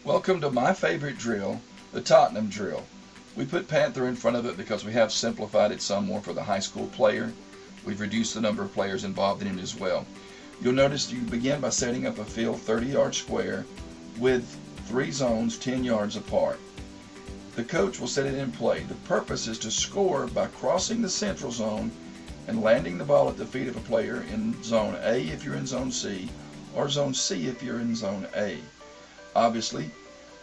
Welcome to my favorite drill, the Tottenham drill. We put Panther in front of it because we have simplified it some more for the high school player. We've reduced the number of players involved in it as well. You'll notice you begin by setting up a field 30-yard square with 3 zones 10 yards apart. The coach will set it in play. The purpose is to score by crossing the central zone and landing the ball at the feet of a player in zone A if you're in zone C, or zone C if you're in zone A. Obviously,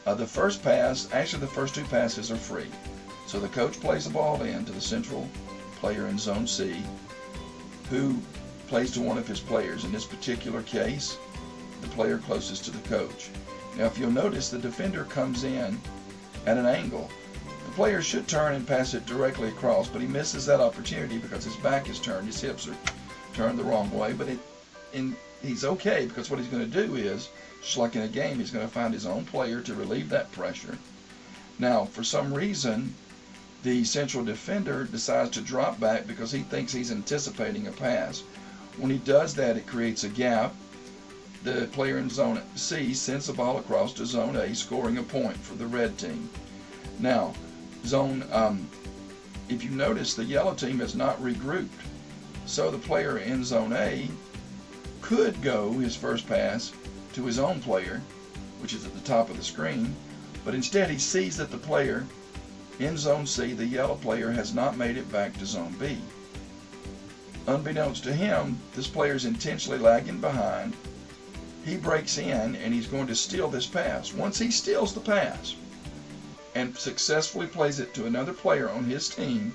the first 2 passes are free. So the coach plays the ball in to the central player in zone C, who plays to one of his players. In this particular case, the player closest to the coach. Now, if you'll notice, the defender comes in at an angle. The player should turn and pass it directly across, but he misses that opportunity because his back is turned, his hips are turned the wrong way. But he's okay, because what he's going to do is, just like in a game, he's going to find his own player to relieve that pressure. Now, for some reason, the central defender decides to drop back because he thinks he's anticipating a pass. When he does that, it creates a gap. The player in zone C sends the ball across to zone A, scoring a point for the red team. Now, if you notice, the yellow team has not regrouped. So the player in zone A could go his first pass to his own player, which is at the top of the screen, but instead he sees that the player in zone C, the yellow player, has not made it back to zone B. Unbeknownst to him, this player is intentionally lagging behind. He breaks in and he's going to steal this pass. Once he steals the pass and successfully plays it to another player on his team,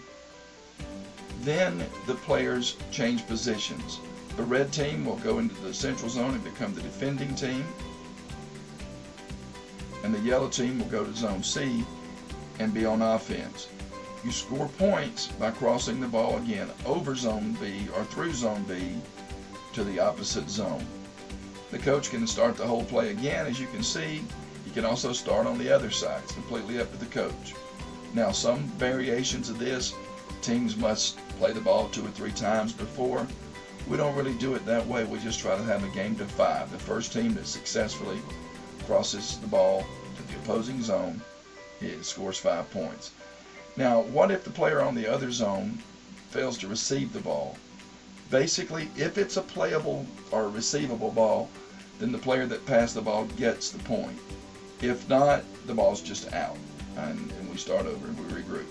then the players change positions. The red team will go into the central zone and become the defending team, and the yellow team will go to zone C and be on offense. You score points by crossing the ball again over zone B or through zone B to the opposite zone. The coach can start the whole play again. As you can see, he can also start on the other side. It's completely up to the coach. Now, some variations of this, teams must play the ball 2 or 3 times before. We don't really do it that way. We just try to have a game to 5. The first team that successfully crosses the ball to the opposing zone, it scores 5 points. Now, what if the player on the other zone fails to receive the ball? Basically, if it's a playable or receivable ball, then the player that passed the ball gets the point. If not, the ball's just out, and we start over and we regroup.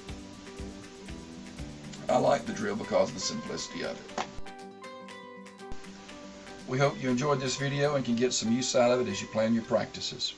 I like the drill because of the simplicity of it. We hope you enjoyed this video and can get some use out of it as you plan your practices.